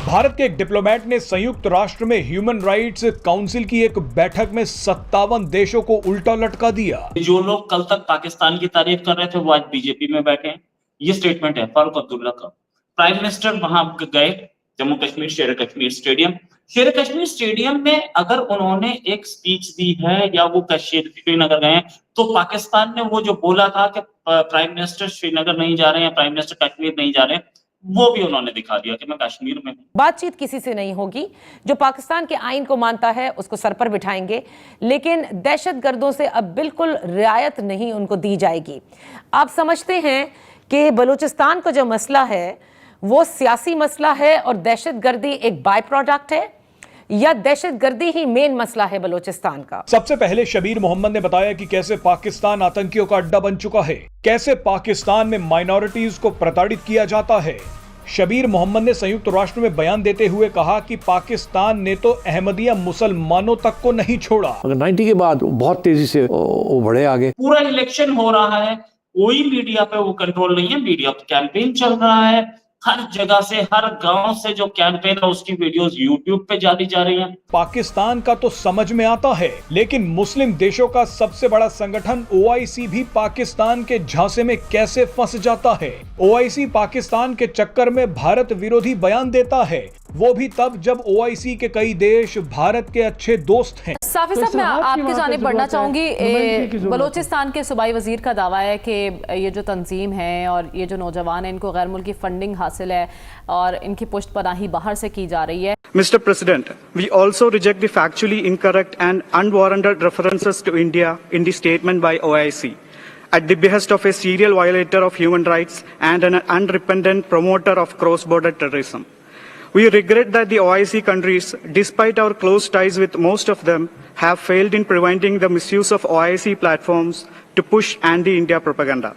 भारत के एक डिप्लोमेट ने संयुक्त राष्ट्र में ह्यूमन राइट्स काउंसिल की एक बैठक में 57 देशों को उल्टा लटका दिया। जो लोग कल तक पाकिस्तान की तारीफ कर रहे थे वो आज बीजेपी में बैठे हैं। ये स्टेटमेंट है फारूक अब्दुल्ला का। प्राइम मिनिस्टर वहां गए जम्मू कश्मीर शेर कश्मीर स्टेडियम। शेर कश्मीर स्टेडियम में अगर उन्होंने एक स्पीच दी है या वो श्रीनगर गए तो पाकिस्तान ने वो जो बोला था कि प्राइम मिनिस्टर श्रीनगर नहीं जा रहे हैं, प्राइम मिनिस्टर कश्मीर नहीं जा रहे हैं, वो भी उन्होंने दिखा दिया कि मैं कश्मीर में हूं। बातचीत किसी से नहीं होगी। जो पाकिस्तान के आईन को मानता है उसको सर पर बिठाएंगे, लेकिन दहशतगर्दों से अब बिल्कुल रियायत नहीं उनको दी जाएगी। आप समझते हैं कि बलूचिस्तान का जो मसला है वो सियासी मसला है और दहशतगर्दी एक बाय प्रोडक्ट है, या दहशतगर्दी ही मेन मसला है बलूचिस्तान का? सबसे पहले शबीर मोहम्मद ने बताया कि कैसे पाकिस्तान आतंकियों का अड्डा बन चुका है, कैसे पाकिस्तान में माइनॉरिटीज को प्रताड़ित किया जाता है। शबीर मोहम्मद ने संयुक्त राष्ट्र में बयान देते हुए कहा कि पाकिस्तान ने तो अहमदिया मुसलमानों तक को नहीं छोड़ा। 90 के बाद बहुत तेजी से वो बढ़े आगे। पूरा इलेक्शन हो रहा है, कोई मीडिया पे वो कंट्रोल नहीं है। मीडिया कैंपेन चल रहा है, हर जगह से, हर गांव से जो कैंपेन है उसकी वीडियोस यूट्यूब पे जारी जा रही हैं। पाकिस्तान का तो समझ में आता है, लेकिन मुस्लिम देशों का सबसे बड़ा संगठन ओआईसी भी पाकिस्तान के झांसे में कैसे फंस जाता है। ओआईसी पाकिस्तान के चक्कर में भारत विरोधी बयान देता है, वो भी तब जब ओआईसी के कई देश भारत के अच्छे दोस्त हैं। साफी साहब, मैं आपकी जानिब बढ़ना चाहूंगी। बलूचिस्तान के सूबाई वजीर का दावा है कि ये जो तंजीम है और ये जो नौजवान है इनको गैर मुल्की फंडिंग हासिल है और इनकी पुष्ट पनाही बाहर से की जा रही है। Mr. President, we also reject the factually incorrect and unwarranted references to India in the statement by OIC at the behest of a serial violator of human rights and an unrepentant promoter of cross-border terrorism. We regret that the OIC countries, despite our close ties with most of them, have failed in preventing the misuse of OIC platforms to push anti-India propaganda.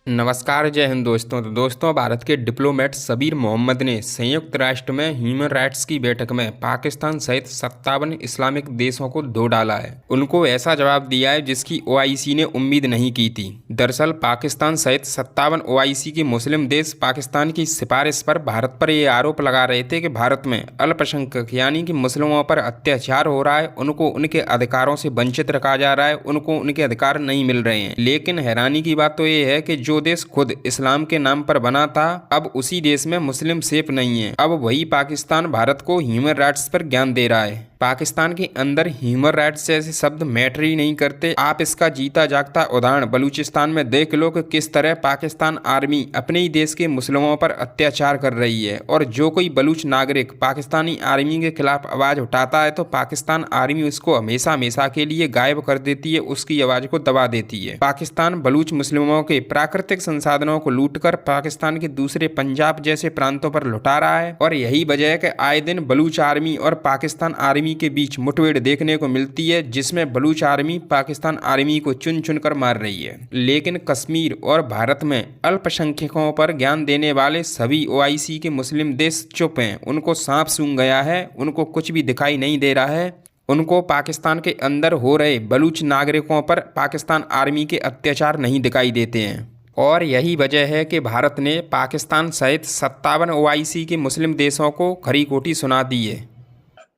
नमस्कार, जय हिंद दोस्तों। तो दोस्तों, भारत के diplomat Shabir Mohammad ने संयुक्त राष्ट्र में ह्यूमन राइट्स की बैठक में पाकिस्तान सहित 57 इस्लामिक देशों को धो डाला है। उनको ऐसा जवाब दिया है जिसकी ओआईसी ने उम्मीद नहीं की थी। दरअसल पाकिस्तान सहित 57 ओआईसी के मुस्लिम देश पाकिस्तान की सिफारिश पर भारत पर ये आरोप लगा रहे थे कि भारत में अल्पसंख्यक यानी कि मुस्लिमों पर अत्याचार हो रहा है, उनको उनके अधिकारों से वंचित रखा जा रहा है, उनको उनके अधिकार नहीं मिल रहे हैं। लेकिन हैरानी की बात तो ये है कि जो देश खुद इस्लाम के नाम पर बना था, अब उसी देश में मुस्लिम सेफ नहीं है। अब वही पाकिस्तान भारत को ह्यूमन राइट्स पर ज्ञान दे रहा है। पाकिस्तान के अंदर ह्यूमन राइट्स जैसे शब्द मैटर ही नहीं करते। आप इसका जीता जागता उदाहरण बलूचिस्तान में देख लो कि किस तरह पाकिस्तान आर्मी अपने ही देश के मुस्लिमों पर अत्याचार कर रही है, और जो कोई बलूच नागरिक पाकिस्तानी आर्मी के खिलाफ आवाज उठाता है तो पाकिस्तान आर्मी उसको हमेशा हमेशा के लिए गायब कर देती है, उसकी आवाज को दबा देती है। पाकिस्तान बलूच मुस्लिमों के प्राकृतिक संसाधनों को लूटकर पाकिस्तान के दूसरे पंजाब जैसे प्रांतों पर लुटा रहा है, और यही वजह है कि आए दिन बलूच आर्मी और पाकिस्तान आर्मी के बीच मुठभेड़ देखने को मिलती है, जिसमें बलूच आर्मी पाकिस्तान आर्मी को चुन चुन कर मार रही है। लेकिन कश्मीर और भारत में अल्पसंख्यकों पर ज्ञान देने वाले सभी ओआईसी के मुस्लिम देश चुप हैं। उनको सांप सूंघ गया है, उनको कुछ भी दिखाई नहीं दे रहा है। उनको पाकिस्तान के अंदर हो रहे बलूच नागरिकों पर पाकिस्तान आर्मी के अत्याचार नहीं दिखाई देते हैं। और यही वजह है कि भारत ने पाकिस्तान सहित 57 ओआईसी के मुस्लिम देशों को खरी खोटी सुना दी है।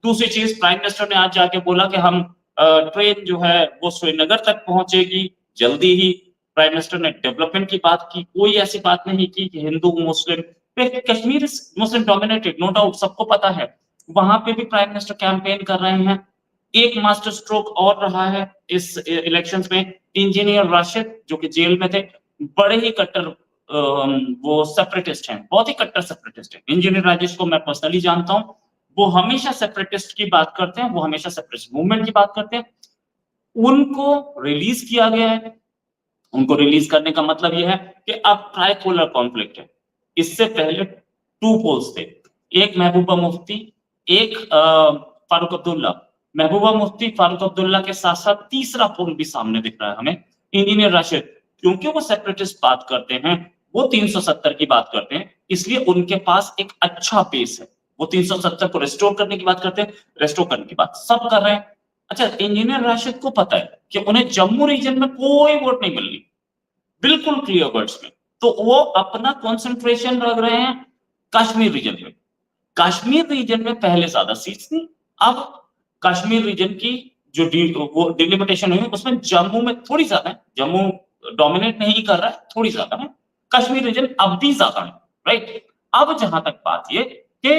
दूसरी चीज, प्राइम मिनिस्टर ने आज जाके बोला कि हम ट्रेन जो है वो श्रीनगर तक पहुंचेगी जल्दी ही। प्राइम मिनिस्टर ने डेवलपमेंट की बात की, कोई ऐसी बात नहीं की कि Hindu Muslim. Kashmir Muslim dominated, no doubt, सबको पता है। वहां पे भी प्राइम मिनिस्टर कैंपेन कर रहे हैं। एक मास्टर स्ट्रोक और रहा है इस इलेक्शंस में। इंजीनियर राशिद जो कि जेल में थे, बड़े ही कट्टर वो सेपरेटिस्ट हैं, बहुत ही कट्टर सेपरेटिस्ट हैं। इंजीनियर राजेश को मैं पर्सनली जानता हूं, वो हमेशा सेपरेटिस्ट की बात करते हैं, वो हमेशा सेपरेटिस्ट मूवमेंट की बात करते हैं। उनको रिलीज किया गया है। उनको रिलीज करने का मतलब यह है कि अब ट्राइपोलर कॉन्फ्लिक्ट है। इससे पहले 2 पोल्स थे, एक महबूबा मुफ्ती, एक फारूक अब्दुल्ला। महबूबा मुफ्ती, फारूक अब्दुल्ला के साथ साथ तीसरा पोल भी सामने दिख रहा है हमें, इंजीनियर राशिद। क्योंकि वो सेपरेटिस्ट बात करते हैं, वो 370 की बात करते हैं, इसलिए उनके पास एक अच्छा पेस है। वो 370 को रेस्टोर करने की बात करते हैं, रेस्टोर करने की बात सब कर रहे हैं। अच्छा, इंजीनियर राशिद को पता है कि उन्हें जम्मू रीजन में कोई वोट नहीं मिलनी, बिल्कुल क्लियर वर्ड्स में। तो वो अपना कंसंट्रेशन रख रहे हैं कश्मीर रीजन में। कश्मीर रीजन में पहले ज्यादा सीट्स थी, अब कश्मीर रीजन की जो वो डिलिमिटेशन हुई उसमें जम्मू में थोड़ी ज्यादा है, जम्मू डोमिनेट नहीं कर रहा है, थोड़ी ज्यादा है, कश्मीर रीजन अब भी ज्यादा है, राइट। अब जहां तक बात ये कि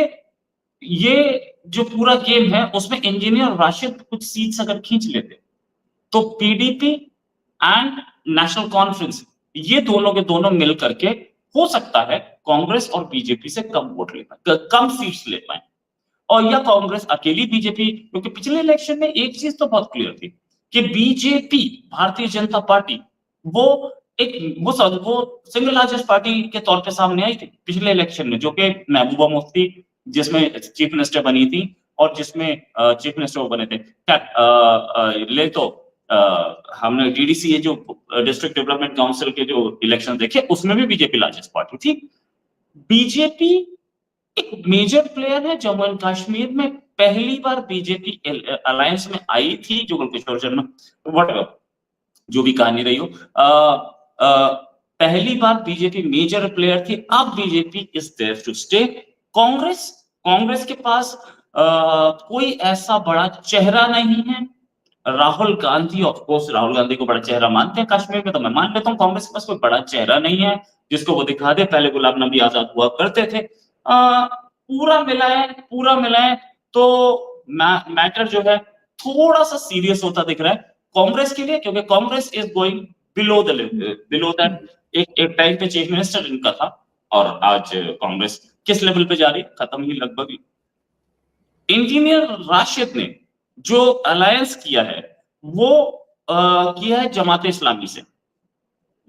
ये जो पूरा गेम है उसमें इंजीनियर राशिद कुछ सीट्स अगर खींच लेते तो पीडीपी एंड नेशनल कॉन्फ्रेंस ये दोनों के दोनों मिल करके हो सकता है कांग्रेस और बीजेपी से कम वोट ले पाए, कम सीट्स ले पाए, और या कांग्रेस अकेली बीजेपी, क्योंकि पिछले इलेक्शन में एक चीज तो बहुत क्लियर थी कि बीजेपी भारतीय जनता पार्टी वो सिंगल लार्जेस्ट पार्टी के तौर पे सामने आई थी पिछले इलेक्शन में, जो कि महबूबा मुफ्ती जिसमें चीफ मिनिस्टर बनी थी और जिसमें चीफ मिनिस्टर वो बने थे ले तो हमने डीडीसी ये जो डिस्ट्रिक्ट डेवलपमेंट काउंसिल के जो इलेक्शन देखे उसमें भी बीजेपी लार्जेस्ट पार्टी थी। बीजेपी एक मेजर प्लेयर है जम्मू एंड कश्मीर में, पहली बार बीजेपी अलायंस में आई थी, जुगल किशोर शर्मा व्हाटएवर जो भी कहानी रही हो, पहली बार बीजेपी मेजर प्लेयर थी, अब BJP is there to stay. Congress के पास कोई ऐसा बड़ा चेहरा नहीं है। राहुल गांधी, ऑफ कोर्स राहुल गांधी को बड़ा चेहरा मानते हैं कश्मीर में, तो मैं मान लेता हूँ कांग्रेस के पास कोई बड़ा चेहरा नहीं है जिसको वो दिखा दे, पहले गुलाम नबी आजाद हुआ करते थे। पूरा मिलाएं तो मैटर जो है थोड़ा सा सीरियस होता दिख रहा है कांग्रेस के लिए, क्योंकि Congress is going below that. एक टाइम पे चीफ मिनिस्टर इनका था और आज कांग्रेस किस लेवल पे जा रही है, खत्म ही लगभग। इंजीनियर राशिद ने जो अलायंस किया है वो किया है जमात इस्लामी से।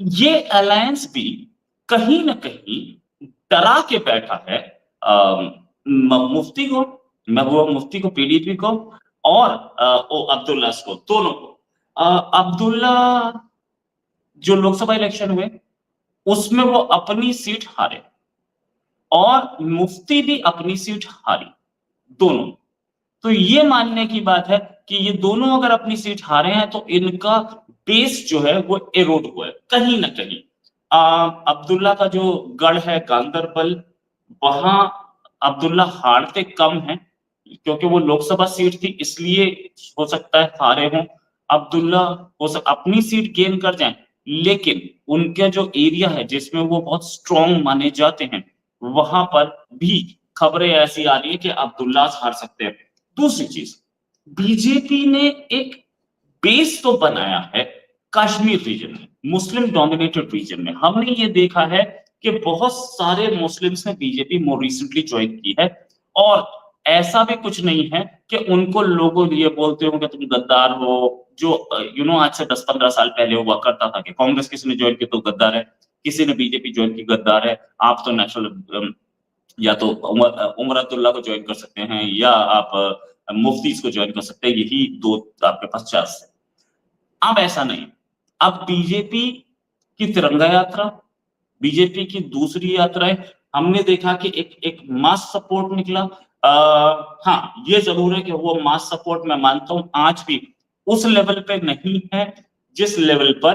ये अलायंस भी कहीं ना कहीं डरा के बैठा है मुफ्ती को, महबूबा मुफ्ती को, पीडीपी को और अब्दुल्ला को, दोनों को। अब्दुल्ला जो लोकसभा इलेक्शन हुए उसमें वो अपनी सीट हारे और मुफ्ती भी अपनी सीट हारी, दोनों। तो ये मानने की बात है कि ये दोनों अगर अपनी सीट हारे हैं तो इनका बेस जो है वो एरोड हुआ है कहीं ना कहीं। अब्दुल्ला का जो गढ़ है गांदरबल, वहां अब्दुल्ला हारते कम है क्योंकि वो लोकसभा सीट थी, इसलिए हो सकता है हारे हों। अब्दुल्ला अपनी सीट गेन कर जाएं, लेकिन उनका जो एरिया है जिसमें वो बहुत स्ट्रॉन्ग माने जाते हैं वहां पर भी खबरें ऐसी आ रही है कि अब्दुल्ला हार सकते हैं। दूसरी चीज, बीजेपी ने एक बेस तो बनाया है कश्मीर रीजन में, मुस्लिम डोमिनेटेड रीजन में। हमने ये देखा है कि बहुत सारे मुस्लिम्स ने बीजेपी मोर रिसेंटली ज्वाइन की है, और ऐसा भी कुछ नहीं है कि उनको लोगों ये बोलते हो कि तुम गद्दार हो, जो आज से 10-15 साल पहले हुआ करता था कि कांग्रेस किसी ने ज्वाइन की तो गद्दार है, किसी ने बीजेपी ज्वाइन की गद्दार है, आप तो नेशनल या तो उमर अब्दुल्ला को ज्वाइन कर सकते हैं या आप मुफ्ती को ज्वाइन कर सकते हैं, यही दो आपके पास चांस है। अब ऐसा नहीं, अब बीजेपी की तिरंगा यात्रा, बीजेपी की दूसरी यात्राएं, हमने देखा कि एक मास सपोर्ट निकला। हाँ, ये जरूर है कि वो मास सपोर्ट मैं मानता हूं आज भी उस लेवल पे नहीं है जिस लेवल पर